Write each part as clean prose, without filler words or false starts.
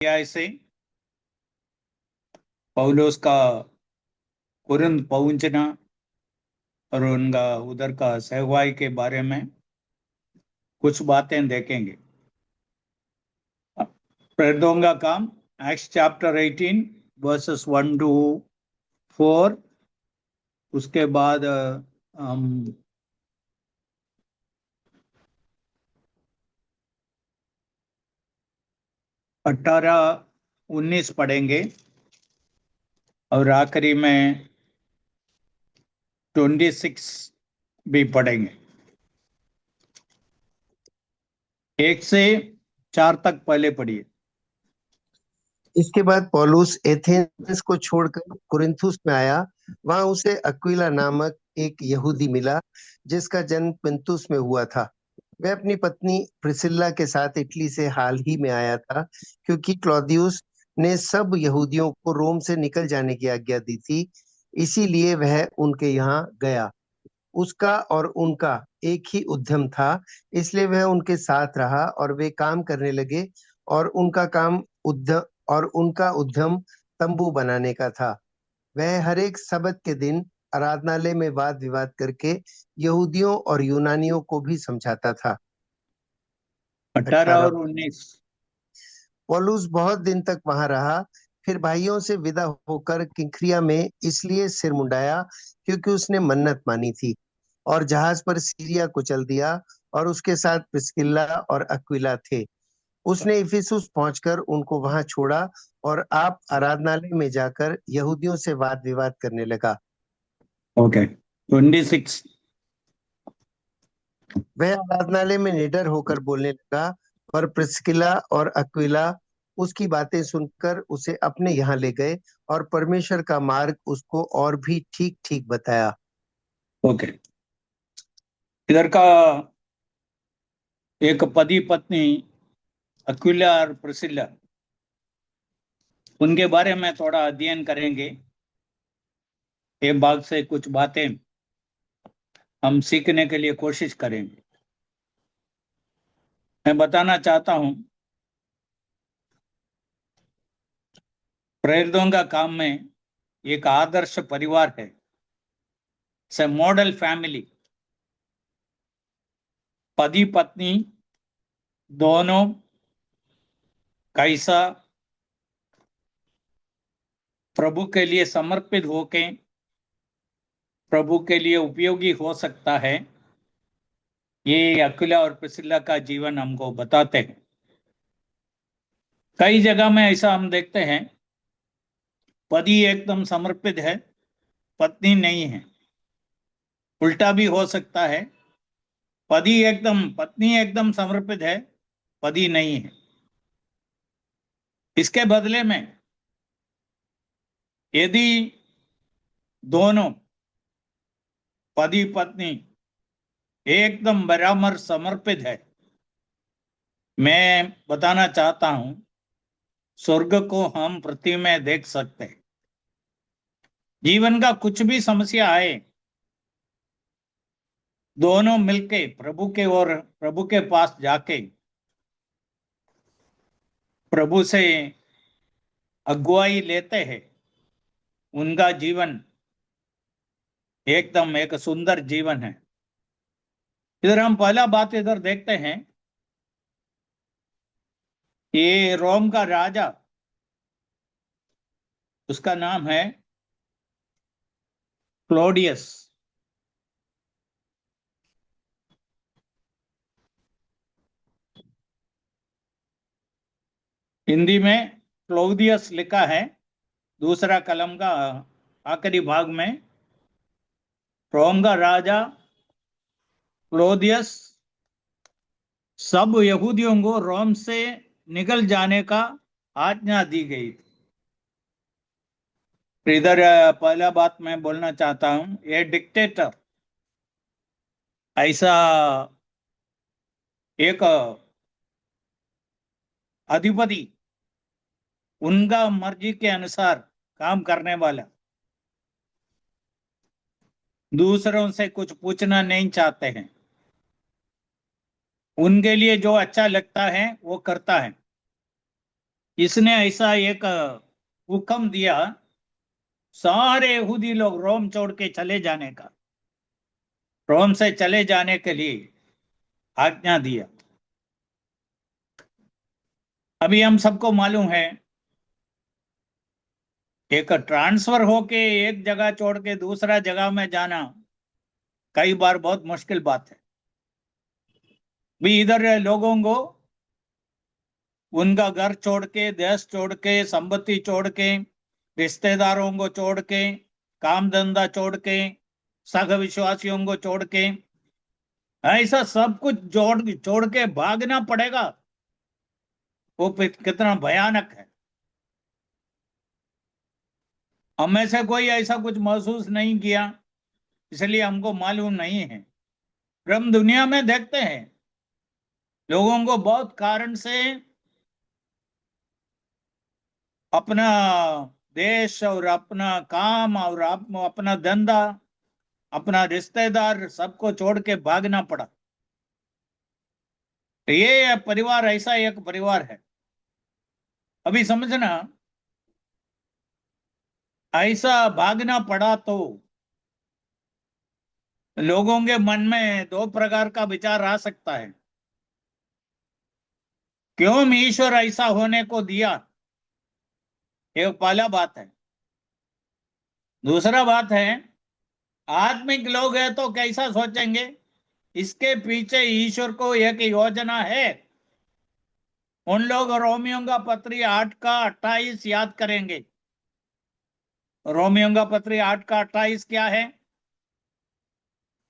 अध्याय से पौलुस का कुरिन्थ पहुंचना और उनका उधर का सेवकाई के बारे में कुछ बातें देखेंगे। प्रेरितों का काम, एक्ट्स चैप्टर 18 वर्सेस 1 to 4। उसके बाद हम 18-19 पढ़ेंगे और आखिरी में 26 भी पढ़ेंगे। 1 से 4 तक पहले पढ़िए। इसके बाद पौलुस एथेंस को छोड़कर कुरिन्थुस में आया। वहां उसे अक्विला नामक एक यहूदी मिला जिसका जन्म पिंतुस में हुआ था। वह अपनी पत्नी प्रिसिल्ला के साथ इटली से हाल ही में आया था, क्योंकि क्लौदियुस ने सब यहूदियों को रोम से निकल जाने की आज्ञा दी थी। इसीलिए वह उनके यहाँ गया। उसका और उनका एक ही उद्यम था, इसलिए वह उनके साथ रहा और वे काम करने लगे। और उनका उद्यम तंबू बनाने का था। वह हर एक सबत के दिन आराधनालय में वाद विवाद करके यहूदियों और यूनानियों को भी समझाता था। 18 और 19। पौलुस बहुत दिन तक वहां रहा, फिर भाइयों से विदा होकर किंख्रिया में इसलिए सिर मुंडाया क्योंकि उसने मन्नत मानी थी, और जहाज पर सीरिया को चल दिया। और उसके साथ प्रिस्किल्ला और अक्विला थे। उसने इफिसुस पहुंचकर उनको वहां छोड़ा और आप आराधनालय में जाकर यहूदियों से वाद विवाद करने लगा। ओके, 26। वह आराधनालय में निडर होकर बोलने लगा, और प्रिस्किला और अक्विला उसकी बातें सुनकर उसे अपने यहाँ ले गए और परमेश्वर का मार्ग उसको और भी ठीक ठीक बताया। ओके, इधर का एक पति पत्नी अक्विला और प्रिसिल्ला, उनके बारे में थोड़ा अध्ययन करेंगे। ये भाग से कुछ बातें हम सीखने के लिए कोशिश करेंगे। मैं बताना चाहता हूं, प्रेरितों का काम में एक आदर्श परिवार है, से मॉडल फैमिली। पति पत्नी दोनों कैसा प्रभु के लिए समर्पित होके प्रभु के लिए उपयोगी हो सकता है, ये अक्विला और प्रिसिल्ला का जीवन हमको बताते हैं। कई जगह में ऐसा हम देखते हैं, पति एकदम समर्पित है, पत्नी नहीं है। उल्टा भी हो सकता है, पत्नी एकदम समर्पित है, पति नहीं है। इसके बदले में यदि दोनों पति पत्नी एकदम बराबर समर्पित है, मैं बताना चाहता हूं, स्वर्ग को हम पृथ्वी में देख सकते हैं। जीवन का कुछ भी समस्या आए, दोनों मिलके प्रभु के पास जाके प्रभु से अगुवाई लेते हैं, उनका जीवन एकदम एक सुंदर जीवन है। इधर हम पहला बात इधर देखते हैं, ये रोम का राजा, उसका नाम है क्लौडियस। हिंदी में क्लौदियस लिखा है, दूसरा कलम का आखिरी भाग में। रोम का राजा क्लौदियस सब यहूदियों को रोम से निकल जाने का आज्ञा दी गई थी। इधर पहला बात मैं बोलना चाहता हूं, ये डिक्टेटर, ऐसा एक अधिपति, उनका मर्जी के अनुसार काम करने वाला, दूसरों से कुछ पूछना नहीं चाहते हैं, उनके लिए जो अच्छा लगता है वो करता है। इसने ऐसा एक हुक्म दिया, सारे यहूदी लोग रोम छोड़ के चले जाने का, रोम से चले जाने के लिए आज्ञा दिया। अभी हम सबको मालूम है, एक ट्रांसफर होके एक जगह छोड़ के दूसरा जगह में जाना कई बार बहुत मुश्किल बात है। भी इधर लोगों को उनका घर छोड़ के, देश छोड़ के, संपत्ति छोड़ के, रिश्तेदारों को छोड़ के, काम धंधा छोड़ के, सग विश्वासियों को छोड़ के, ऐसा सब कुछ जोड़ छोड़ के भागना पड़ेगा। वो कितना भयानक है। हम में से कोई ऐसा कुछ महसूस नहीं किया, इसलिए हमको मालूम नहीं है। हम दुनिया में देखते हैं लोगों को बहुत कारण से अपना देश और अपना काम और अपना धंधा, अपना रिश्तेदार सबको छोड़ के भागना पड़ा। तो ये परिवार ऐसा एक परिवार है। अभी समझना, ऐसा भागना पड़ा तो लोगों के मन में दो प्रकार का विचार आ सकता है। क्यों ईश्वर ऐसा होने को दिया, एक पहला बात है। दूसरा बात है, आत्मिक लोग हैं तो कैसा सोचेंगे, इसके पीछे ईश्वर को एक योजना है। उन लोग रोमियो का पत्री 8 का 28 याद करेंगे। रोमियो का पत्री 8 का 28 क्या है?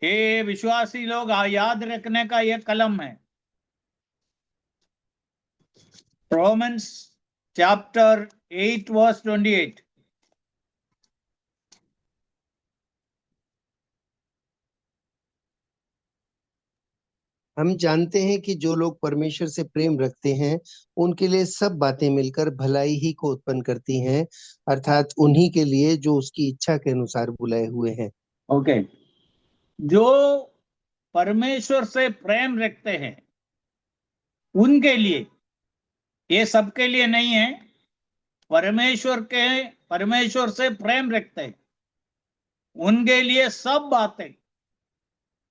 ये विश्वासी लोग याद रखने का ये कलम है। Romans chapter 8 verse 28। हम जानते हैं कि जो लोग परमेश्वर से प्रेम रखते हैं उनके लिए सब बातें मिलकर भलाई ही को उत्पन्न करती हैं, अर्थात उन्हीं के लिए जो उसकी इच्छा के अनुसार बुलाए हुए हैं। ओके, जो परमेश्वर से प्रेम रखते हैं उनके लिए, ये सबके लिए नहीं है। परमेश्वर से प्रेम रखते हैं उनके लिए सब बातें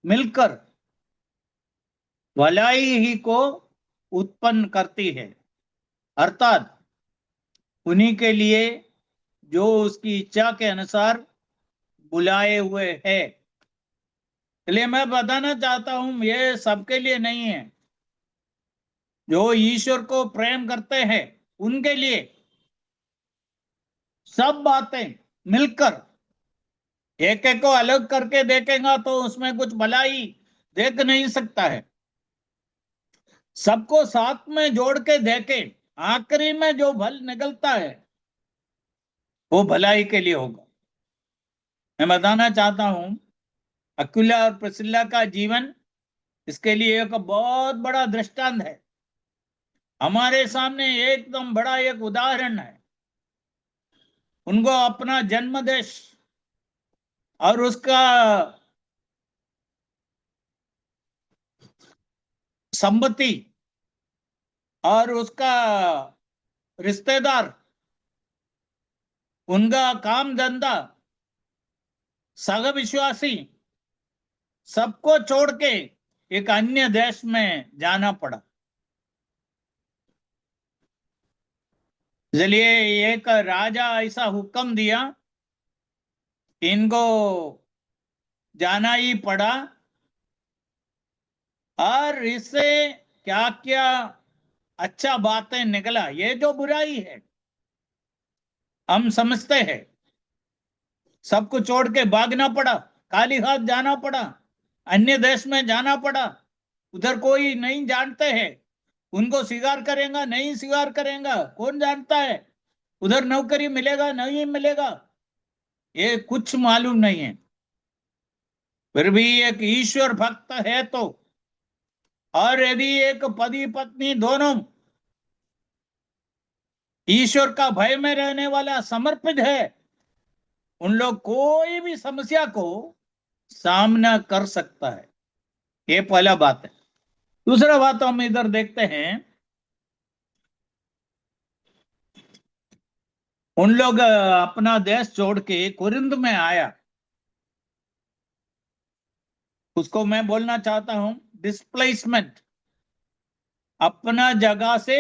मिलकर भलाई ही को उत्पन्न करती है, अर्थात उन्हीं के लिए जो उसकी इच्छा के अनुसार बुलाए हुए है। इसलिए मैं बताना चाहता हूं, ये सबके लिए नहीं है। जो ईश्वर को प्रेम करते हैं उनके लिए सब बातें मिलकर, एक एक को अलग करके देखेगा तो उसमें कुछ भलाई देख नहीं सकता है। सबको साथ में जोड़ के देखे, आखिरी में जो फल निकलता है वो भलाई के लिए होगा। मैं बताना चाहता हूं, अक्विला और प्रिस्किल्ला का जीवन इसके लिए एक बहुत बड़ा दृष्टांत है। हमारे सामने एकदम बड़ा एक उदाहरण है। उनको अपना जन्म देश और उसका संपत्ति और उसका रिश्तेदार, उनका काम धंधा, सग विश्वासी, सबको छोड़ के एक अन्य देश में जाना पड़ा। इसलिए एक राजा ऐसा हुक्म दिया, इनको जाना ही पड़ा। और इससे क्या क्या अच्छा बातें निकला, ये जो बुराई है हम समझते हैं, सब कुछ छोड़ के भागना पड़ा, खाली हाथ जाना पड़ा, अन्य देश में जाना पड़ा। उधर कोई नहीं जानते हैं, उनको स्वीकार करेगा नहीं स्वीकार करेगा कौन जानता है, उधर नौकरी मिलेगा नहीं मिलेगा ये कुछ मालूम नहीं है। फिर भी एक ईश्वर भक्त है तो, और यदि एक पति पत्नी दोनों ईश्वर का भय में रहने वाला समर्पित है, उन लोग कोई भी समस्या को सामना कर सकता है। ये पहला बात है। दूसरा बात हम इधर देखते हैं, उन लोग अपना देश छोड़ के कुरिन्थ में आया। उसको मैं बोलना चाहता हूं डिस्प्लेसमेंट। अपना जगह से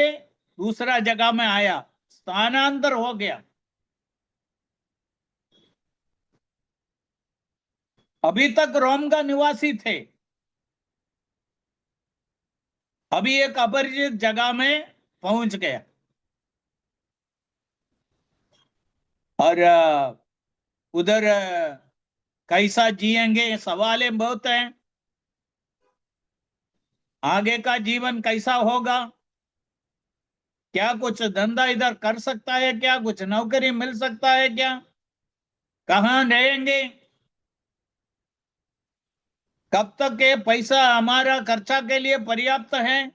दूसरा जगह में आया, स्थानांतर हो गया। अभी तक रोम का निवासी थे, अभी एक अपरिचित जगह में पहुंच गया। और उधर कैसा जिएंगे, सवालें बहुत हैं। आगे का जीवन कैसा होगा, क्या कुछ धंधा इधर कर सकता है, क्या कुछ नौकरी मिल सकता है, क्या कहाँ रहेंगे, कब तक ये पैसा हमारा खर्चा के लिए पर्याप्त है,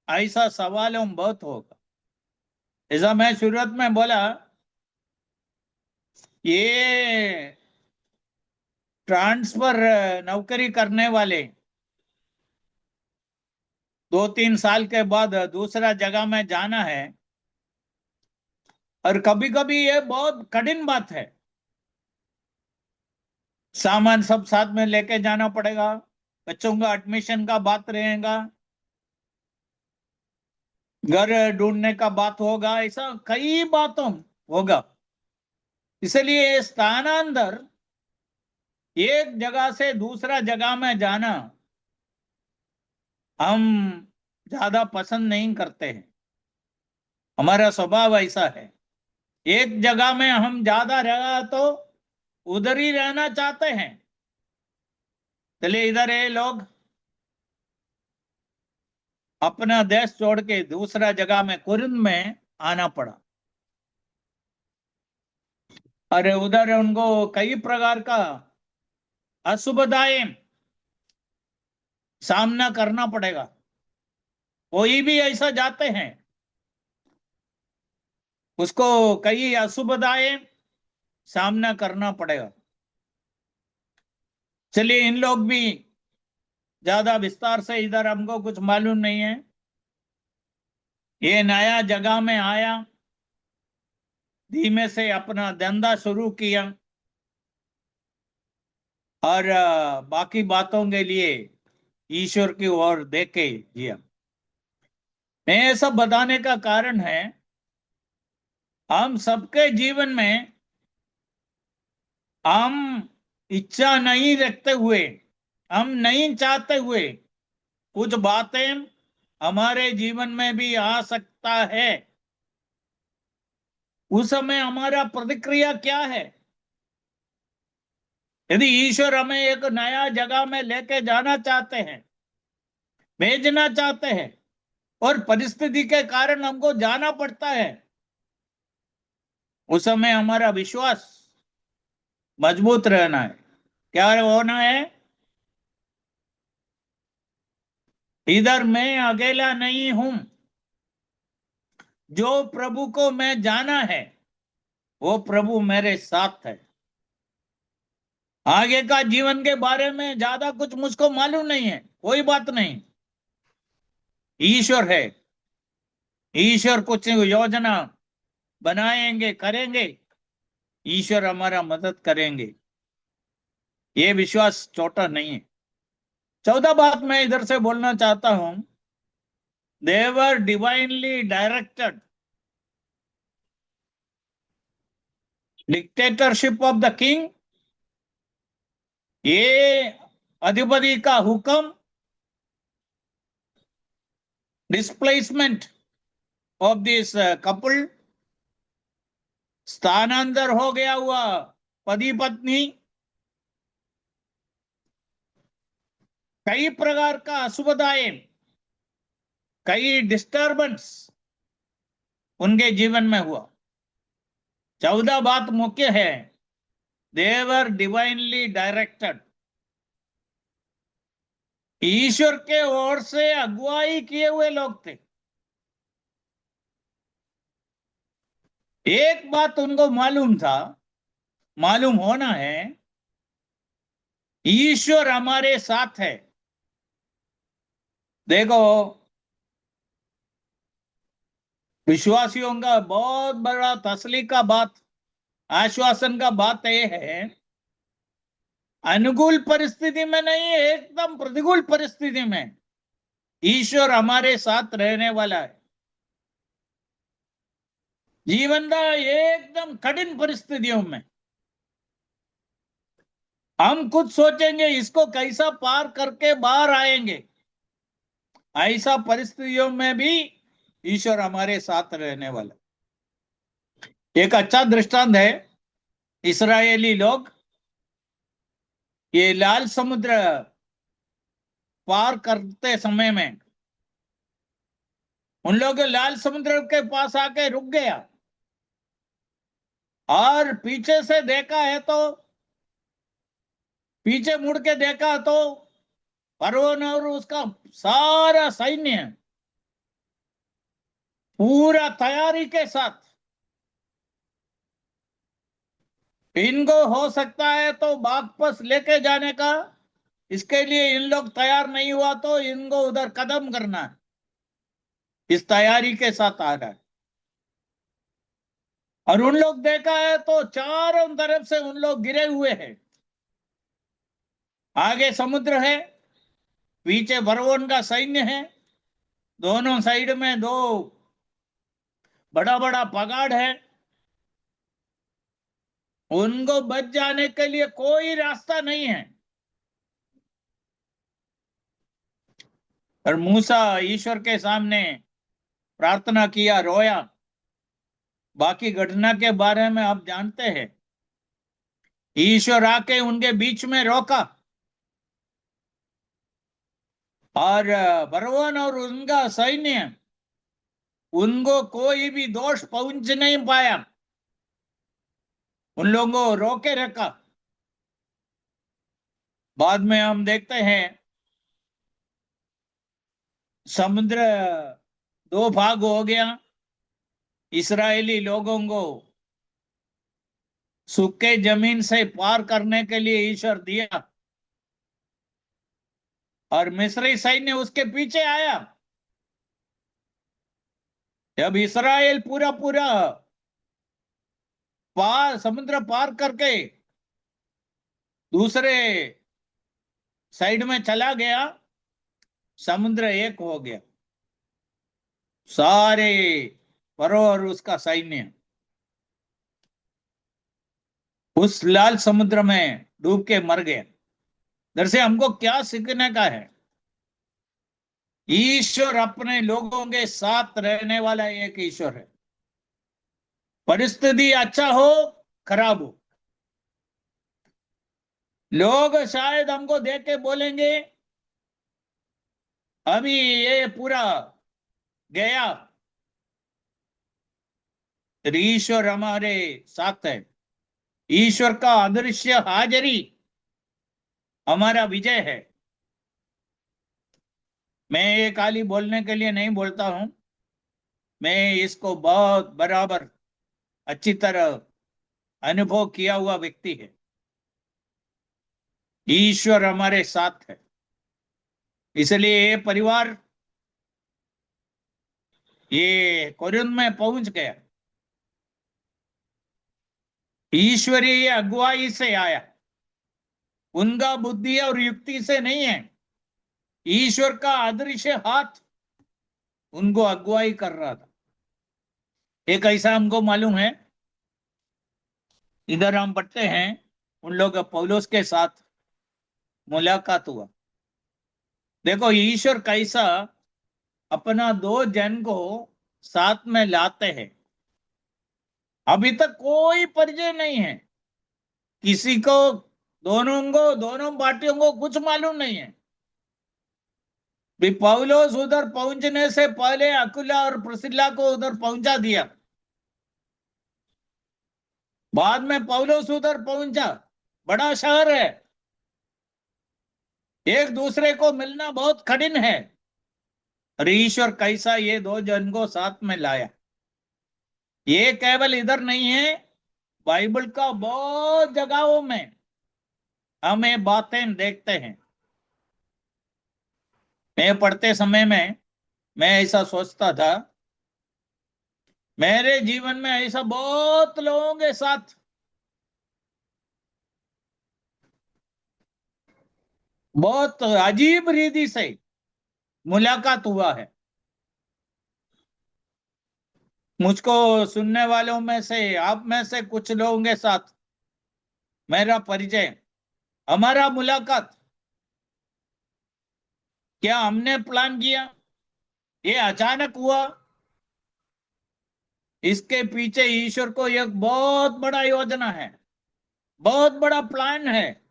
ऐसा सवालों बहुत होगा। ऐसा मैं शुरुआत में बोला, ये ट्रांसफर नौकरी करने वाले 2-3 साल के बाद दूसरा जगह में जाना है, और कभी कभी ये बहुत कठिन बात है। सामान सब साथ में लेके जाना पड़ेगा, बच्चों का एडमिशन का बात रहेगा, घर ढूंढने का बात होगा, ऐसा कई बातों होगा। इसलिए स्थानांतर, एक जगह से दूसरा जगह में जाना, हम ज्यादा पसंद नहीं करते हैं। हमारा स्वभाव ऐसा है, एक जगह में हम ज्यादा रहा तो उधर ही रहना चाहते हैं। चलिए, इधर ये लोग अपना देश छोड़ के दूसरा जगह में कुरिन्थ में आना पड़ा। अरे उधर उनको कई प्रकार का असुविधाएं सामना करना पड़ेगा। कोई भी ऐसा जाते हैं, उसको कई असुविधाएं सामना करना पड़ेगा। चलिए, इन लोग भी ज्यादा विस्तार से इधर हमको कुछ मालूम नहीं है। ये नया जगह में आया, धीमे से अपना धंधा शुरू किया, और बाकी बातों के लिए ईश्वर की ओर देख के जिया। मैं ये सब बताने का कारण है, हम सबके जीवन में हम इच्छा नहीं रखते हुए, हम नहीं चाहते हुए कुछ बातें हमारे जीवन में भी आ सकता है। उस समय हमारा प्रतिक्रिया क्या है? यदि ईश्वर हमें एक नया जगह में लेके जाना चाहते हैं, भेजना चाहते हैं, और परिस्थिति के कारण हमको जाना पड़ता है, उस समय हमारा विश्वास मजबूत रहना है। क्या होना है? इधर मैं अकेला नहीं हूं, जो प्रभु को मैं जाना है वो प्रभु मेरे साथ है। आगे का जीवन के बारे में ज्यादा कुछ मुझको मालूम नहीं है, कोई बात नहीं। ईश्वर है, ईश्वर कुछ योजना बनाएंगे, करेंगे, ईश्वर हमारा मदद करेंगे। ये विश्वास छोटा नहीं है। 14 बात मैं इधर से बोलना चाहता हूं, they were divinely directed dictatorship of the king. ये अधिपति का हुक्म, डिस्प्लेसमेंट ऑफ दिस कपल, स्थानांतर हो गया हुआ पति पत्नी, कई प्रकार का असुविधाएं, कई डिस्टर्बेंस उनके जीवन में हुआ। 14 बात मुख्य है, देवर डिवाइनली डायरेक्टेड, ईश्वर के ओर से अगुवाई किए हुए लोग थे। एक बात उनको मालूम था, मालूम होना है, ईश्वर हमारे साथ है। देखो, विश्वासियों का बहुत बड़ा तसली का बात, आश्वासन का बात यह है, अनुकूल परिस्थिति में नहीं, एकदम प्रतिकूल परिस्थिति में ईश्वर हमारे साथ रहने वाला है। जीवन का एकदम कठिन परिस्थितियों में हम खुद सोचेंगे इसको कैसा पार करके बाहर आएंगे, ऐसा परिस्थितियों में भी ईश्वर हमारे साथ रहने वाला। एक अच्छा दृष्टांत है, इस्राएली लोग ये लाल समुद्र पार करते समय में उन लोग लाल समुद्र के पास आके रुक गया और पीछे से देखा है तो, पीछे मुड़ के देखा तो फरौन और उसका सारा सैन्य पूरा तैयारी के साथ, इनको हो सकता है तो वापस लेके जाने का, इसके लिए इन लोग तैयार नहीं हुआ तो इनको उधर कदम करना है, इस तैयारी के साथ आ रहा है। और उन लोग देखा है तो चारों तरफ से उन लोग गिरे हुए हैं, आगे समुद्र है, पीछे फरौन का सैन्य है, दोनों साइड में दो बड़ा बड़ा पगाड़ है, उनको बच जाने के लिए कोई रास्ता नहीं है। और मूसा ईश्वर के सामने प्रार्थना किया, रोया। बाकी घटना के बारे में आप जानते हैं, ईश्वर आके उनके बीच में रोका और फरौन और उनका सैन्य, उनको कोई भी दोष पहुंच नहीं पाया, उन लोगों को रोके रखा। बाद में हम देखते हैं समुद्र दो भाग हो गया, इस्राएली लोगों को सूखे जमीन से पार करने के लिए ईश्वर दिया और मिस्री सैन्य उसके पीछे आया। जब इस्राएल पूरा पूरा पार समुद्र पार करके दूसरे साइड में चला गया, समुद्र एक हो गया, सारे फरो और उसका सैन्य उस लाल समुद्र में डूब के मर गए। इधर से हमको क्या सीखने का है, ईश्वर अपने लोगों के साथ रहने वाला एक ईश्वर है। परिस्थिति अच्छा हो खराब हो, लोग शायद हमको देख के बोलेंगे अभी ये पूरा गया, ईश्वर हमारे साथ है। ईश्वर का अदृश्य हाजिरी हमारा विजय है। मैं ये खाली बोलने के लिए नहीं बोलता हूं, मैं इसको बहुत बराबर अच्छी तरह अनुभव किया हुआ व्यक्ति है। ईश्वर हमारे साथ है, इसलिए ये परिवार ये कोरिन्थ में पहुंच गया, ईश्वरीय अगुवाई से आया, उनका बुद्धि और युक्ति से नहीं है, ईश्वर का अदृश्य हाथ उनको अगुवाई कर रहा था। एक ऐसा हमको मालूम है, इधर हम पढ़ते हैं उन लोग पौलुस के साथ मुलाकात हुआ। देखो ईश्वर कैसा अपना दो जन को साथ में लाते हैं। अभी तक कोई परिचय नहीं है किसी को, दोनों पार्टियों को कुछ मालूम नहीं है। भी पौलुस उधर पहुंचने से पहले अकुला और प्रिस्किल्ला को उधर पहुंचा दिया, बाद में पौलुस उधर पहुंचा। बड़ा शहर है, एक दूसरे को मिलना बहुत कठिन है, और ईश्वर कैसा ये दो जन को साथ में लाया। ये केवल इधर नहीं है, बाइबल का बहुत जगहों में हमें बातें देखते हैं। मैं पढ़ते समय में मैं ऐसा सोचता था, मेरे जीवन में ऐसा बहुत लोगों के साथ बहुत अजीब रीति से मुलाकात हुआ है। मुझको सुनने वालों में से, आप में से कुछ लोगों के साथ मेरा परिचय, हमारा मुलाकात, क्या हमने प्लान किया? ये अचानक हुआ। इसके पीछे ईश्वर को एक बहुत बड़ा योजना है, बहुत बड़ा प्लान है।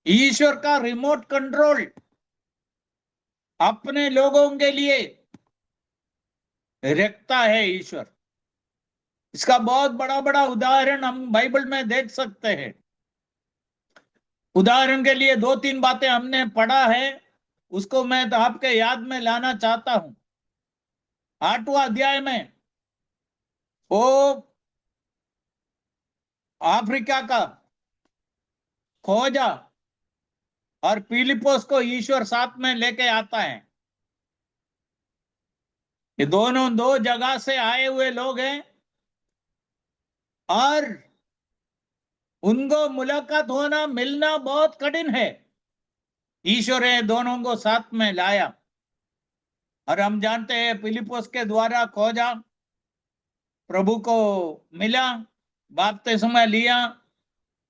ईश्वर का रिमोट कंट्रोल अपने लोगों के लिए रखता है ईश्वर। इसका बहुत बड़ा बड़ा उदाहरण हम बाइबल में देख सकते हैं। उदाहरण के लिए दो तीन बातें हमने पढ़ा है, उसको मैं तो आपके याद में लाना चाहता हूं। 8वां अध्याय में वो अफ्रीका का खोजा और फिलिपोस को ईश्वर साथ में लेके आता है। ये दोनों दो जगह से आए हुए लोग हैं और उनको मुलाकात होना, मिलना बहुत कठिन है। ईश्वर ने दोनों को साथ में लाया और हम जानते हैं फिलिपोस के द्वारा खोजा, प्रभु को मिला, बपतिस्मा लिया,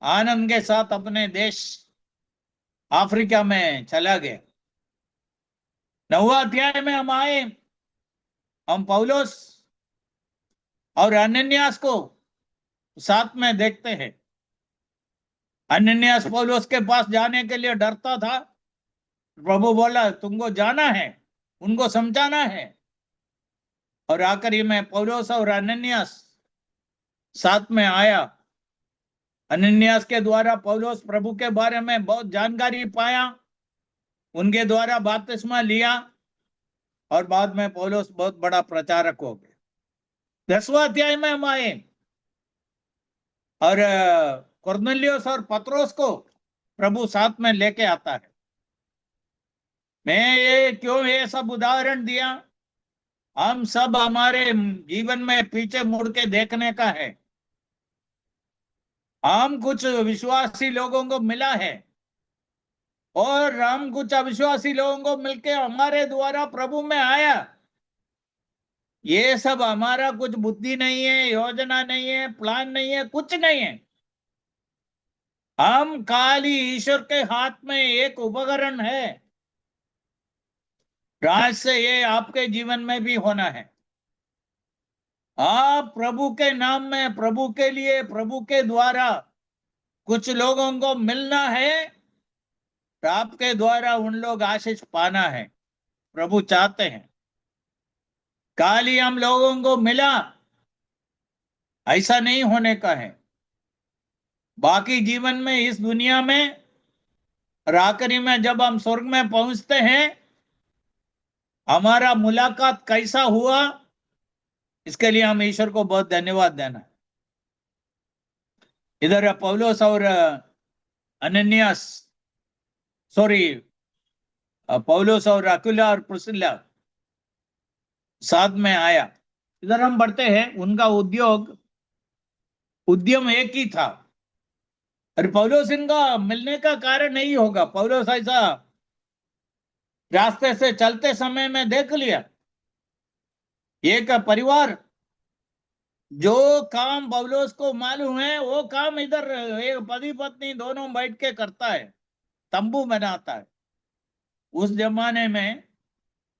आनंद के साथ अपने देश अफ्रीका में चला गया। 9वां अध्याय में हम आए, हम पौलुस और अनन्यास को साथ में देखते हैं। अनन्यास पौलुस के पास जाने के लिए डरता था। प्रभु बोला तुमको जाना है, उनको समझाना है। और आखिरी में पौलुस और अनन्यास साथ में आया। अनन्यास के द्वारा पौलुस प्रभु के बारे में बहुत जानकारी पाया, उनके द्वारा बपतिस्मा लिया और बाद में पौलुस बहुत बड़ा प्रचारक हो गया। 10वां अध्याय में हम आए और कुरनेलियुस और पतरोस को प्रभु साथ में लेके आता है। मैं ये क्यों ये सब उदाहरण दिया? हम सब हमारे जीवन में पीछे मुड़ के देखने का है। हम कुछ विश्वासी लोगों को मिला है और हम कुछ अविश्वासी लोगों को मिलके हमारे द्वारा प्रभु में आया। ये सब हमारा कुछ बुद्धि नहीं है, योजना नहीं है, प्लान नहीं है, कुछ नहीं है। हम खाली ईश्वर के हाथ में एक उपकरण है। रहस्य ये आपके जीवन में भी होना है। आप प्रभु के नाम में, प्रभु के लिए, प्रभु के द्वारा कुछ लोगों को मिलना है, और आपके द्वारा उन लोग आशीष पाना है। प्रभु चाहते हैं। खाली हम लोगों को मिला ऐसा नहीं होने का है। बाकी जीवन में, इस दुनिया में और आखिरी में जब हम स्वर्ग में पहुंचते हैं, हमारा मुलाकात कैसा हुआ, इसके लिए हम ईश्वर को बहुत धन्यवाद देना है। इधर पौलुस और अनन्यास, सॉरी, पौलुस और अकुला और प्रिस्किल्ला साथ में आया। इधर हम बढ़ते हैं। उनका उद्यम एक ही था। और पौलुस इनका मिलने का कारण नहीं होगा। पौलुस ऐसा रास्ते से चलते समय में देख लिया, एक परिवार जो काम पौलुस को मालूम है वो काम इधर एक पति पत्नी दोनों बैठ के करता है, तंबू बनाता है। उस जमाने में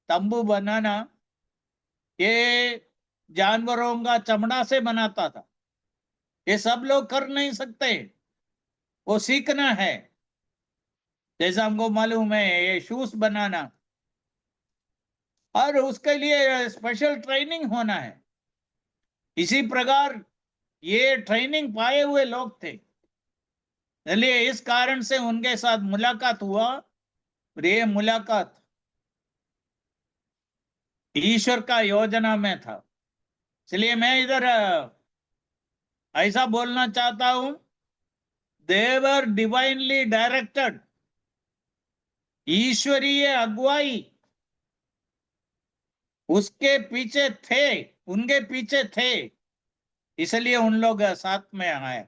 तंबू बनाना ये जानवरों का चमड़ा से बनाता था। ये सब लोग कर नहीं सकते, वो सीखना है। जैसा हमको मालूम है ये शूज बनाना, और उसके लिए स्पेशल ट्रेनिंग होना है। इसी प्रकार ये ट्रेनिंग पाए हुए लोग थे, इसलिए इस कारण से उनके साथ मुलाकात हुआ। और ये मुलाकात ईश्वर का योजना में था। इसलिए मैं इधर ऐसा बोलना चाहता हूं, देवर डिवाइनली डायरेक्टेड, ईश्वरीय अगुवाई उसके पीछे थे, उनके पीछे थे, इसलिए उन लोग साथ में आए।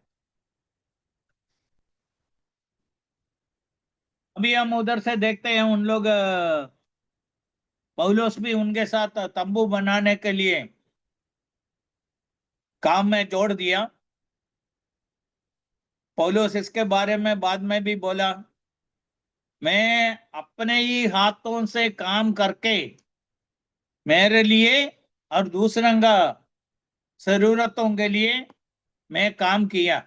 अभी हम उधर से देखते हैं, उन लोग पौलुस भी उनके साथ तंबू बनाने के लिए काम में जोड़ दिया। पौलुस इसके बारे में बाद में भी बोला, मैं अपने ही हाथों से काम करके मेरे लिए और दूसरों का जरूरतों के लिए मैं काम किया।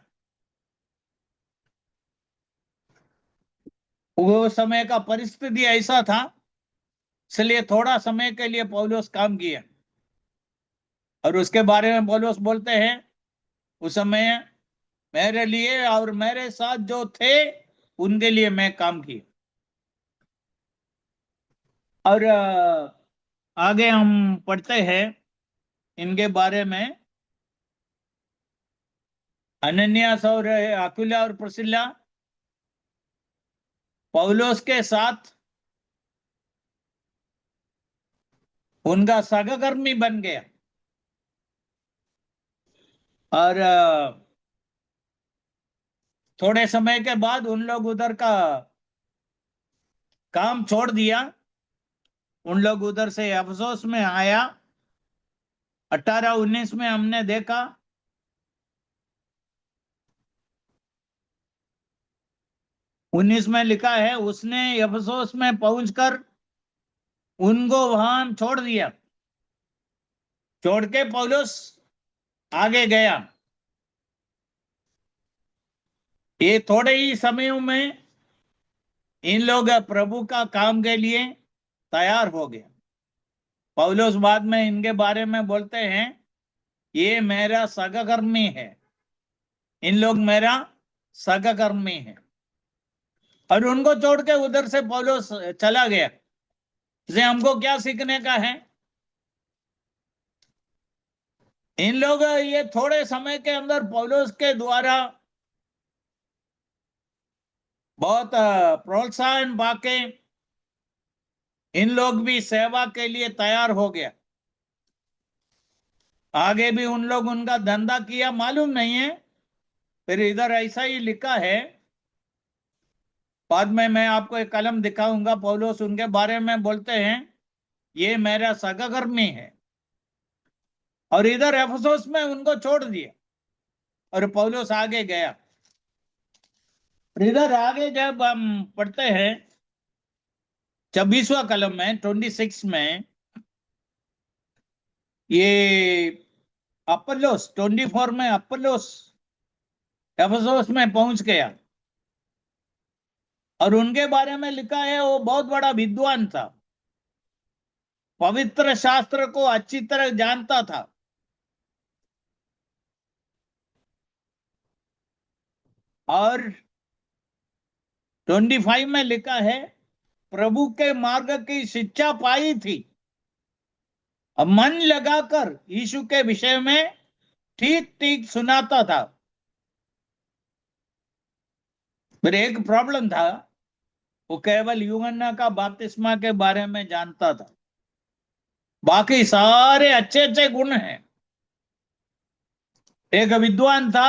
वो समय का परिस्थिति ऐसा था, इसलिए थोड़ा समय के लिए पौलुस काम किया। और उसके बारे में पौलुस बोलते हैं, उस समय मेरे लिए और मेरे साथ जो थे उनके लिए मैं काम किया। और आगे हम पढ़ते हैं इनके बारे में। अनन्यास और अकुला और प्रिस्किल्ला पौलुस के साथ उनका सहकर्मी बन गया। और थोड़े समय के बाद उन लोग उधर का काम छोड़ दिया। उन लोग उधर से अफसोस में आया। 18-19 में हमने देखा, 19 में लिखा है, उसने अफसोस में पहुंचकर उनको वहां छोड़ दिया। छोड़ के पौलुस आगे गया। ये थोड़े ही समयों में इन लोग प्रभु का काम के लिए तैयार हो गए। पौलुस बाद में इनके बारे में बोलते हैं, ये मेरा सहकर्मी है, इन लोग मेरा सहकर्मी है। और उनको छोड़ के उधर से पौलुस चला गया। इसे हमको क्या सीखने का है? इन लोग ये थोड़े समय के अंदर पौलुस के द्वारा बहुत प्रोत्साहन पाके इन लोग भी सेवा के लिए तैयार हो गया। आगे भी उन लोग उनका धंधा किया मालूम नहीं है। फिर इधर ऐसा ही लिखा है, बाद में मैं आपको एक कलम दिखाऊंगा। पौलुस उनके बारे में बोलते हैं, ये मेरा सहकर्मी है। और इधर अफसोस में उनको छोड़ दिया और पौलुस आगे गया। और इधर आगे जब हम पढ़ते हैं 26वां कलम में 26 में, ये अपोलोस 24 में अपोलोस एफेसोस में पहुंच गया। और उनके बारे में लिखा है, वो बहुत बड़ा विद्वान था, पवित्र शास्त्र को अच्छी तरह जानता था। और 25 में लिखा है, प्रभु के मार्ग की शिक्षा पाई थी, अब मन लगाकर यीशु के विषय में ठीक ठीक सुनाता था। फिर एक प्रॉब्लम था, वो केवल यूहन्ना का बपतिस्मा के बारे में जानता था, बाकी सारे अच्छे अच्छे गुण हैं। एक विद्वान था,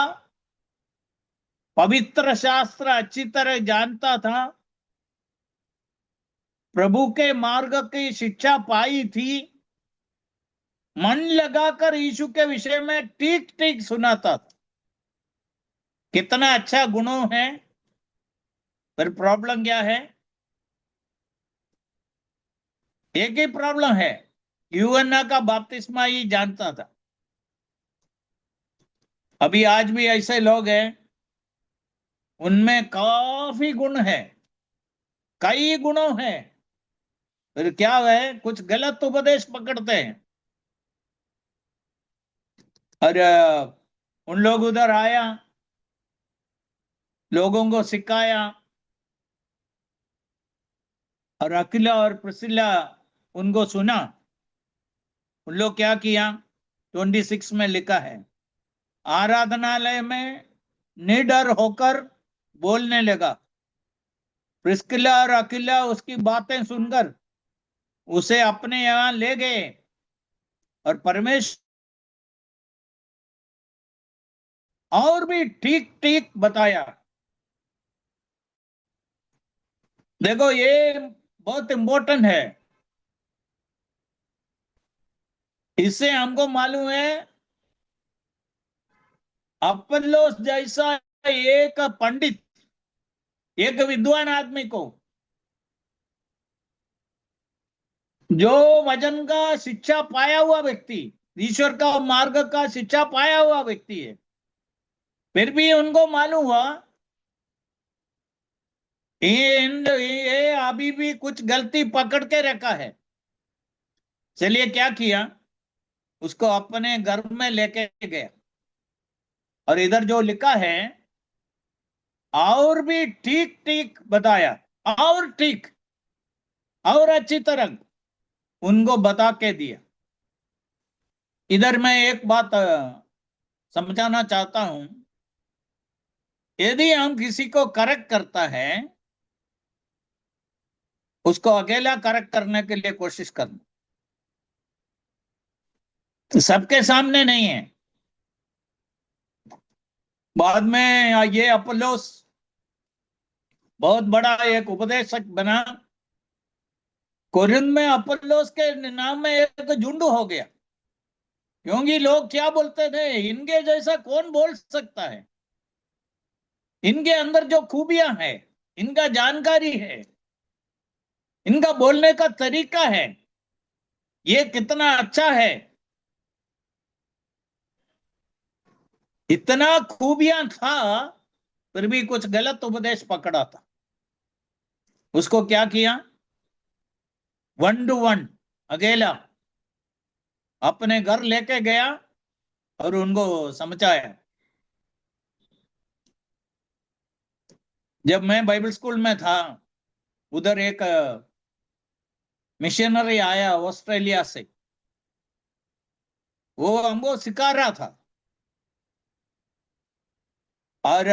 पवित्र शास्त्र अच्छी तरह जानता था, प्रभु के मार्ग की शिक्षा पाई थी, मन लगाकर यीशु के विषय में ठीक ठीक सुनाता था। कितना अच्छा गुणों है। फिर प्रॉब्लम क्या है? एक ही प्रॉब्लम है, यूहन्ना का बपतिस्मा ही जानता था। अभी आज भी ऐसे लोग हैं, उनमें काफी गुण है, कई गुणों हैं, फिर क्या है, कुछ गलत उपदेश पकड़ते हैं। और उन लोग उधर आया, लोगों को सिखाया। और अकिला और प्रिस्किल्ला उनको सुना। उन लोग क्या किया? 26 में लिखा है, आराधनालय में निडर होकर बोलने लगा। प्रिस्किल्ला और अकिला उसकी बातें सुनकर उसे अपने यहाँ ले गए और परमेश्वर और भी ठीक ठीक बताया। देखो ये बहुत इंपॉर्टेंट है। इससे हमको मालूम है अपोल्लोस जैसा एक पंडित, एक विद्वान आदमी को, जो वचन का शिक्षा पाया हुआ व्यक्ति, ईश्वर का मार्ग का शिक्षा पाया हुआ व्यक्ति है, फिर भी उनको मालूम हुआ ये अभी भी कुछ गलती पकड़ के रखा है। चलिए क्या किया, उसको अपने घर में लेके गया और इधर जो लिखा है और भी ठीक ठीक बताया, और ठीक और अच्छी तरह उनको बता के दिया। इधर मैं एक बात समझाना चाहता हूं। यदि हम किसी को करेक्ट करता है, उसको अकेला करेक्ट करने के लिए कोशिश करना, तो सबके सामने नहीं है। बाद में ये अपोलोस बहुत बड़ा एक उपदेशक बना। कोरिन्थ में अपोल्लोस के नाम में एक झुंड हो गया, क्योंकि लोग क्या बोलते थे, इनके जैसा कौन बोल सकता है, इनके अंदर जो खूबियां है, इनका जानकारी है, इनका बोलने का तरीका है, ये कितना अच्छा है। इतना खूबियां था, फिर भी कुछ गलत उपदेश पकड़ा था। उसको क्या किया, 1 to 1 अकेला अपने घर लेके गया और उनको समझाया। जब मैं बाइबल स्कूल में था, उधर एक मिशनरी आया ऑस्ट्रेलिया से, वो हमको सिखा रहा था। और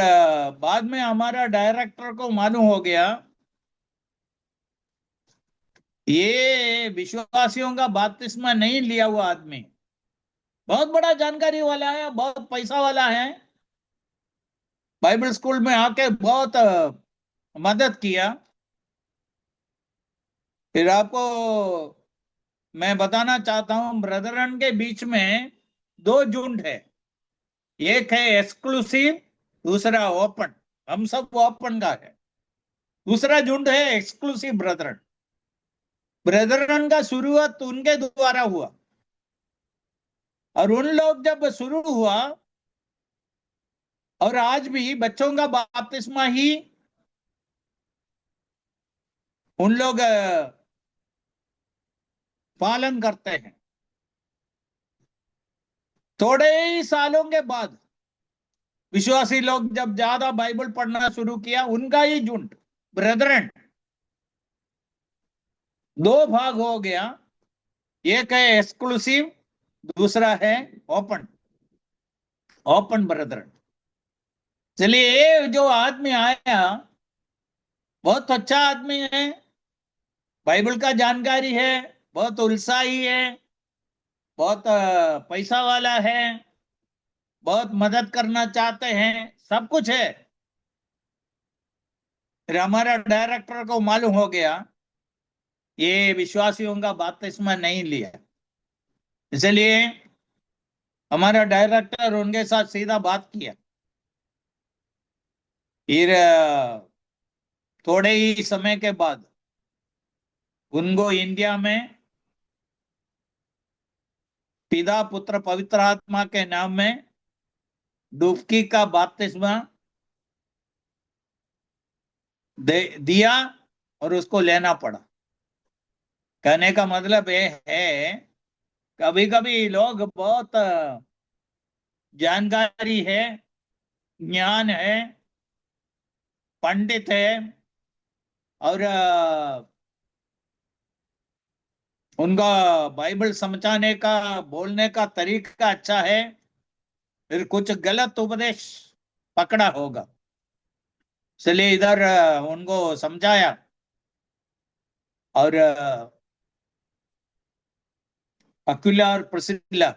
बाद में हमारा डायरेक्टर को मालूम हो गया ये विश्वासियों का बपतिस्मा नहीं लिया हुआ आदमी, बहुत बड़ा जानकारी वाला है, बहुत पैसा वाला है, बाइबल स्कूल में आके बहुत मदद किया। फिर आपको मैं बताना चाहता हूं, ब्रदरन के बीच में दो झुंड है, एक है एक्सक्लूसिव, दूसरा ओपन। हम सब ओपन का है। दूसरा झुंड है एक्सक्लूसिव ब्रदरन। ब्रदरन का शुरुआत उनके द्वारा हुआ, और उन लोग जब शुरू हुआ, और आज भी बच्चों का बपतिस्मा ही उन लोग पालन करते हैं। थोड़े ही सालों के बाद विश्वासी लोग जब ज्यादा बाइबल पढ़ना शुरू किया, उनका ही झुंड ब्रदरन दो भाग हो गया। एक है एक्सक्लूसिव, दूसरा है ओपन, ओपन ब्रदरन। चलिए ये जो आदमी आया बहुत अच्छा आदमी है, बाइबल का जानकारी है, बहुत उत्साही है, बहुत पैसा वाला है, बहुत मदद करना चाहते हैं, सब कुछ है। फिर हमारा डायरेक्टर को मालूम हो गया ये विश्वासियों का बपतिस्मा नहीं लिया, इसलिए हमारा डायरेक्टर उनके साथ सीधा बात किया। फिर थोड़े ही समय के बाद उनको इंडिया में पिता पुत्र पवित्र आत्मा के नाम में डुबकी का बपतिस्मा दिया, और उसको लेना पड़ा। कहने का मतलब ये है, कभी कभी लोग बहुत जानकारी है, ज्ञान है, पंडित है, और उनका बाइबल समझाने का बोलने का तरीका अच्छा है, फिर कुछ गलत उपदेश पकड़ा होगा, इसलिए इधर उनको समझाया। और अक्विला और प्रिस्किला।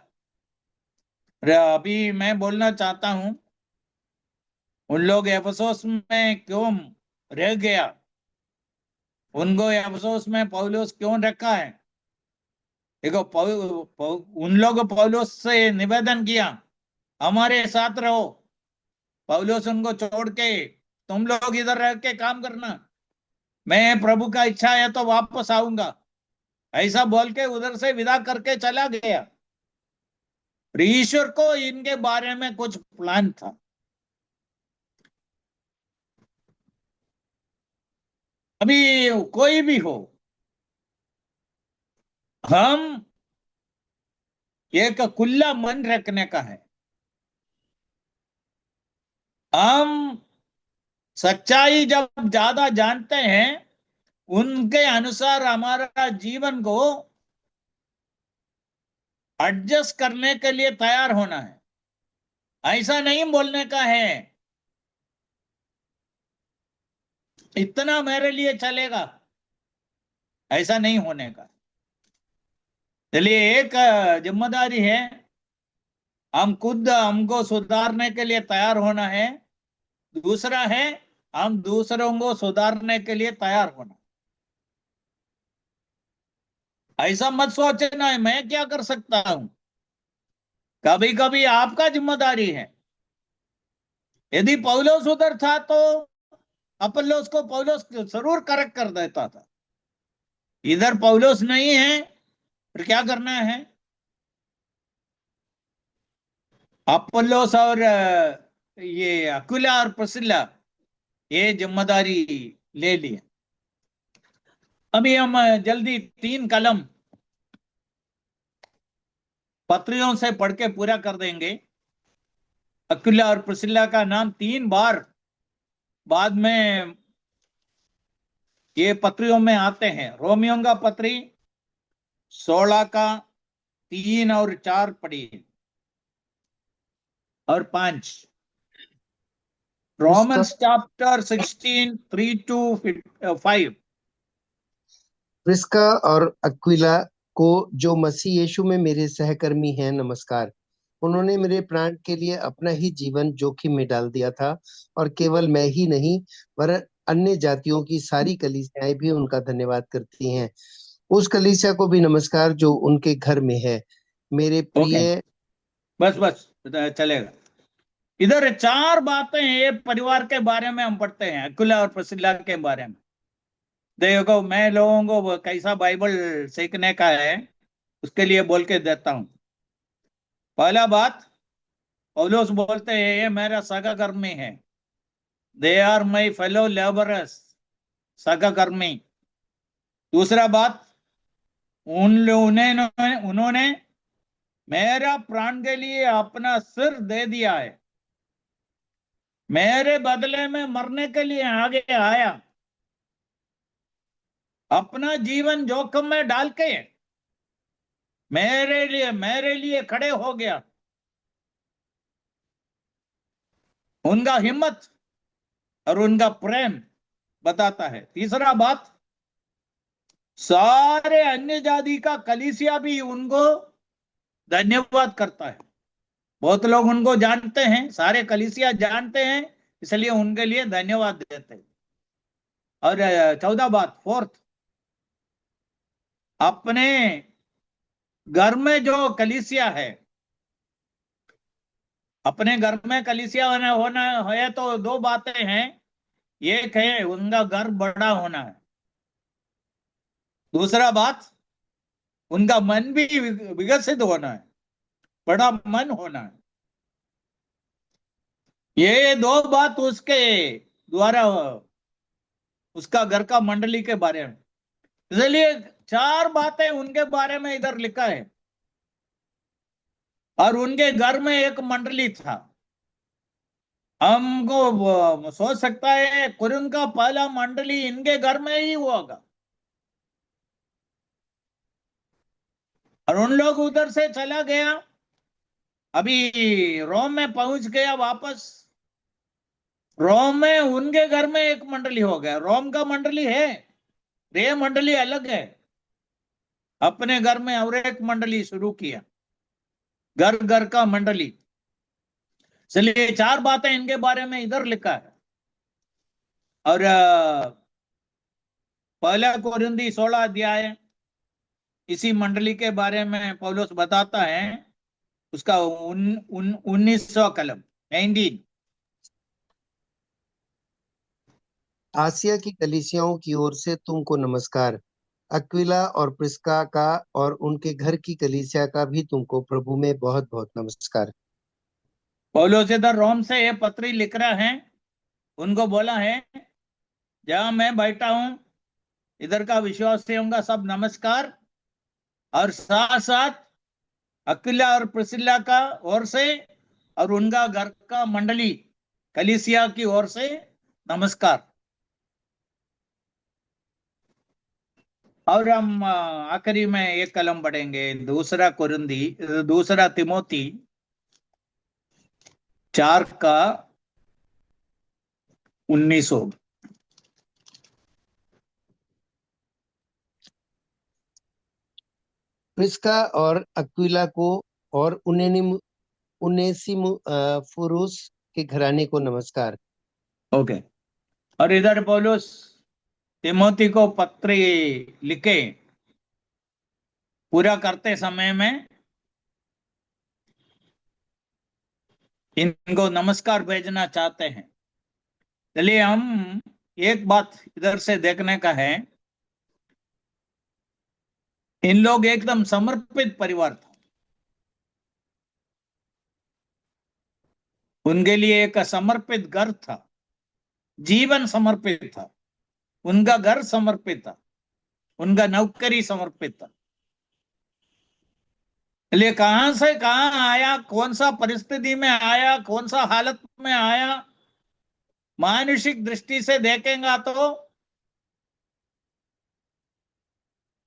अभी मैं बोलना चाहता हूं उन लोग एफेसुस में क्यों रह गया, उनको एफेसुस में पौलुस क्यों रखा है। देखो उन लोग पौलुस से निवेदन किया हमारे साथ रहो। पौलुस उनको छोड़ के तुम लोग इधर रह के काम करना, मैं प्रभु का इच्छा है तो वापस आऊंगा, ऐसा बोल के उधर से विदा करके चला गया। ईश्वर को इनके बारे में कुछ प्लान था। अभी कोई भी हो, हम एक खुला मन रखने का है। हम सच्चाई जब ज्यादा जानते हैं उनके अनुसार हमारा जीवन को एडजस्ट करने के लिए तैयार होना है। ऐसा नहीं बोलने का है इतना मेरे लिए चलेगा, ऐसा नहीं होने का। चलिए, एक जिम्मेदारी है, हम खुद हमको सुधारने के लिए तैयार होना है। दूसरा है हम दूसरों को सुधारने के लिए तैयार होना। ऐसा मत सोचना है मैं क्या कर सकता हूं। कभी कभी आपका जिम्मेदारी है। यदि पौलुस उधर था तो अपोल्लोस को पौलुस जरूर करेक्ट कर देता था। इधर पौलुस नहीं है, फिर क्या करना है। अपोल्लोस और ये अक्विला और प्रिस्किला ये जिम्मेदारी ले ली। अभी हम जल्दी 3 कलम पत्रियों से पढ़ के पूरा कर देंगे। अक्विला और प्रिस्किला का नाम 3 बार बाद में ये पत्रियों में आते हैं। रोमियो का पत्री 16 का 3 और 4 पढ़िए और 5। Prisca Romans chapter 16 3 to 5। Prisca और अक्विला को, जो मसीह यीशु में मेरे सहकर्मी हैं, नमस्कार। उन्होंने मेरे प्राण के लिए अपना ही जीवन जोखिम में डाल दिया था, और केवल मैं ही नहीं वरन अन्य जातियों की सारी कलीसियाएं भी उनका धन्यवाद करती हैं। उस कलीसिया को भी नमस्कार जो उनके घर में है। मेरे ओके, प्रिय बस बस चलेगा। इधर 4 बातें ये परिवार के बारे में हम पढ़ते हैं, अक्विला और प्रिस्किला के बारे में। देखो, मैं लोगों को कैसा बाइबल सीखने का है उसके लिए बोल के देता हूं। पहला बात, पौलुस बोलते हैं ये मेरा सहकर्मी है, they are my fellow labourers, सहकर्मी। दूसरा बात, उन्होंने मेरा प्राण के लिए अपना सिर दे दिया है, मेरे बदले में मरने के लिए आगे आया, अपना जीवन जोखिम में डाल के मेरे लिए खड़े हो गया। उनका हिम्मत और उनका प्रेम बताता है। तीसरा बात, सारे अन्य जाति का कलीसिया भी उनको धन्यवाद करता है। बहुत लोग उनको जानते हैं, सारे कलीसिया जानते हैं, इसलिए उनके लिए धन्यवाद देते हैं। और चौथा बात, फोर्थ, अपने घर में जो कलीसिया है, अपने घर में कलीसिया होना होना है तो 2 बातें हैं। एक है उनका घर बड़ा होना है, दूसरा बात उनका मन भी विकसित होना है, बड़ा मन होना है। ये 2 बात उसके द्वारा उसका घर का मंडली के बारे में, इसलिए 4 बातें उनके बारे में इधर लिखा है। और उनके घर में एक मंडली था। हमको सोच सकता है कुरिन्थ का पहला मंडली इनके घर में ही होगा, और उन लोग उधर से चला गया, अभी रोम में पहुंच गया वापस। रोम में उनके घर में एक मंडली हो गया, रोम का मंडली है, ये मंडली अलग है। अपने घर में और एक मंडली शुरू किया, घर घर का मंडली। चलिए 4 बातें इनके बारे में इधर लिखा है। और पहला कोरिन्थी 16 अध्याय इसी मंडली के बारे में पौलुस बताता है, उसका 19वां कलम 19। आसिया की कलीसियाओं की ओर से तुमको नमस्कार। अक्विला और प्रिस्का का और उनके घर की कलीसिया का भी तुमको प्रभु में बहुत बहुत नमस्कार। पौलुस इधर रोम से ये पत्री लिख रहा है, उनको बोला है जहां मैं बैठा हूं इधर का विश्वासियों का सब नमस्कार, और साथ साथ अक्विला और प्रिसिल्ला का ओर से और उनका घर का मंडली कलीसिया की ओर से नमस्कार। और हम आखिरी में एक कलम पढ़ेंगे, दूसरा तिमोथी 4 का 19। प्रिस्का और अक्विला को और उनेसिमुफुरुस के घराने को नमस्कार। ओके। और इधर पौलुस तिमोथी को पत्र लिखे पूरा करते समय में इनको नमस्कार भेजना चाहते हैं। चलिए हम एक बात इधर से देखने का है, इन लोग एकदम समर्पित परिवार था। उनके लिए एक समर्पित घर था, जीवन समर्पित था, उनका घर समर्पित था, उनका नौकरी समर्पित था। इसलिए कहां से कहां आया, कौन सा परिस्थिति में आया, कौन सा हालत में आया, मानसिक दृष्टि से देखेंगे तो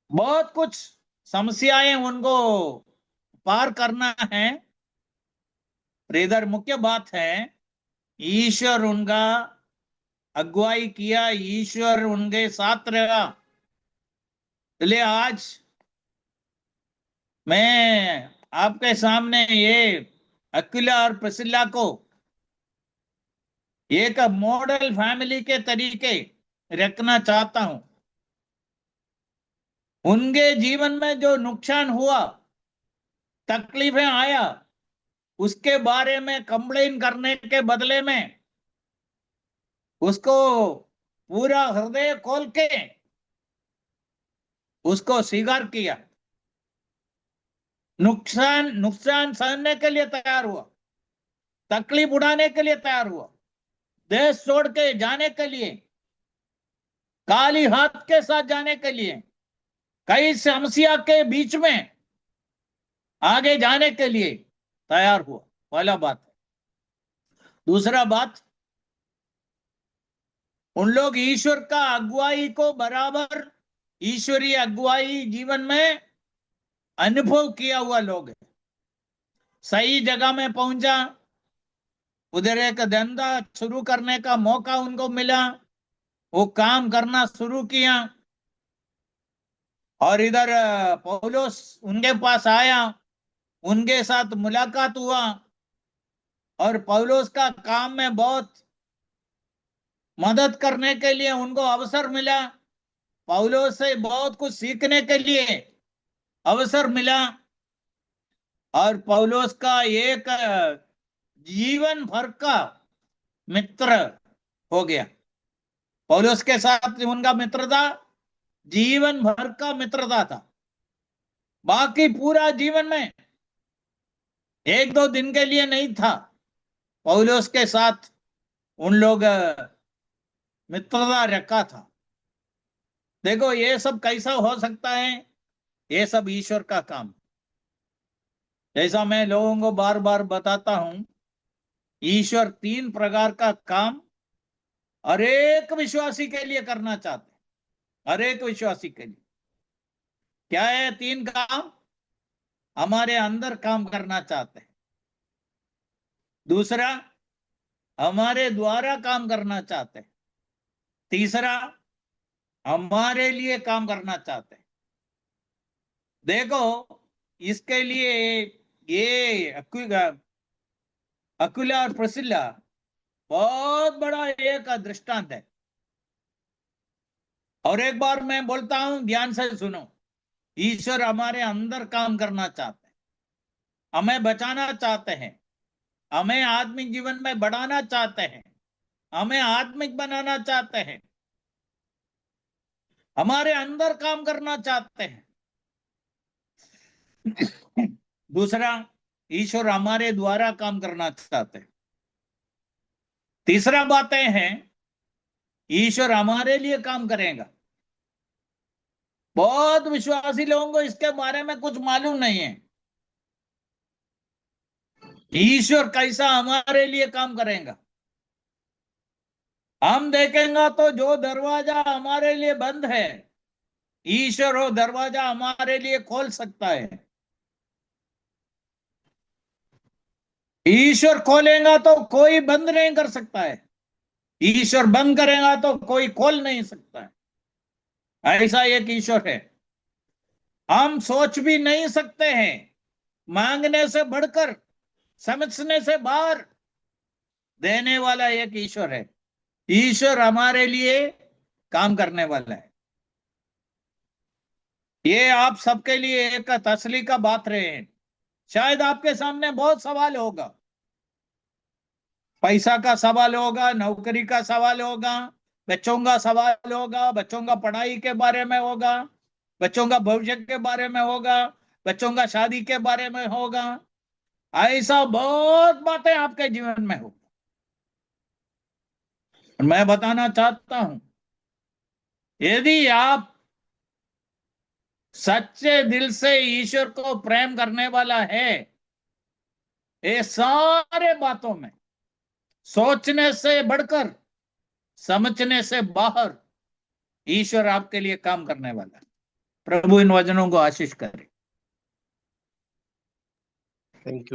बहुत कुछ समस्याएं उनको पार करना है। इधर मुख्य बात है, ईश्वर उनका अगुवाई किया, ईश्वर उनके साथ रहा। इसलिए आज मैं आपके सामने ये अक्विला और प्रिसिल्ला को एक मॉडल फैमिली के तरीके रखना चाहता हूं। उनके जीवन में जो नुकसान हुआ, तकलीफें आया, उसके बारे में कंप्लेन करने के बदले में उसको पूरा हृदय खोल के उसको स्वीकार किया, नुकसान नुकसान सहने के लिए तैयार हुआ, तकलीफ उड़ाने के लिए तैयार हुआ, देश छोड़ के जाने के लिए, काली हाथ के साथ जाने के लिए, कई समस्या के बीच में आगे जाने के लिए तैयार हुआ। पहला बात। दूसरा बात, उन लोग ईश्वर का अगुवाई को बराबर, ईश्वरीय अगुवाई जीवन में अनुभव किया हुआ लोग है। सही जगह में पहुंचा, उधर एक धंधा शुरू करने का मौका उनको मिला, वो काम करना शुरू किया। और इधर पौलुस उनके पास आया, उनके साथ मुलाकात हुआ, और पौलुस का काम में बहुत मदद करने के लिए उनको अवसर मिला, पौलुस से बहुत कुछ सीखने के लिए अवसर मिला। और पौलुस का एक जीवन भर का मित्र हो गया। पौलुस के साथ उनका मित्रता जीवन भर का मित्रता था। बाकी पूरा जीवन में 1-2 दिन के लिए नहीं था, पौलुस के साथ उन लोग मित्रता रखा था। देखो ये सब कैसा हो सकता है, ये सब ईश्वर का काम। जैसा मैं लोगों को बार बार बताता हूं, ईश्वर 3 प्रकार का काम हर एक विश्वासी के लिए करना चाहते हैं। हर एक विश्वासी के लिए क्या है 3 काम? हमारे अंदर काम करना चाहते हैं। दूसरा, हमारे द्वारा काम करना चाहते हैं। तीसरा, हमारे लिए काम करना चाहते हैं। देखो, इसके लिए ये अक्विला और प्रिस्किला बहुत बड़ा एक दृष्टांत है। और एक बार मैं बोलता हूं, ध्यान से सुनो। ईश्वर हमारे अंदर काम करना चाहते हैं, हमें बचाना चाहते हैं, हमें आत्मिक जीवन में बढ़ाना चाहते हैं, हमें आत्मिक बनाना चाहते हैं, हमारे अंदर काम करना चाहते हैं। दूसरा, ईश्वर हमारे द्वारा काम करना चाहते हैं। तीसरा बातें हैं, ईश्वर हमारे लिए काम करेगा। बहुत विश्वासी लोगों को इसके बारे में कुछ मालूम नहीं है, ईश्वर कैसा हमारे लिए काम करेगा। हम देखेंगे तो जो दरवाजा हमारे लिए बंद है, ईश्वर वो दरवाजा हमारे लिए खोल सकता है। ईश्वर खोलेगा तो कोई बंद नहीं कर सकता है, ईश्वर बंद करेगा तो कोई खोल नहीं सकता है। ऐसा एक ईश्वर है, हम सोच भी नहीं सकते हैं। मांगने से बढ़कर, समझने से बाहर देने वाला एक ईश्वर है। ईश्वर हमारे लिए काम करने वाला है। ये आप सबके लिए एक तसल्ली का बात रहे हैं। शायद आपके सामने बहुत सवाल होगा, पैसा का सवाल होगा, नौकरी का सवाल होगा, बच्चों का सवाल होगा, बच्चों का पढ़ाई के बारे में होगा, बच्चों का भविष्य के बारे में होगा, बच्चों का शादी के बारे में होगा। ऐसा बहुत बातें आपके जीवन में हो। मैं बताना चाहता हूं, यदि आप सच्चे दिल से ईश्वर को प्रेम करने वाला है, ये सारे बातों में सोचने से बढ़कर, समझने से बाहर ईश्वर आपके लिए काम करने वाला है। प्रभु इन वचनों को आशीष करे। Thank you.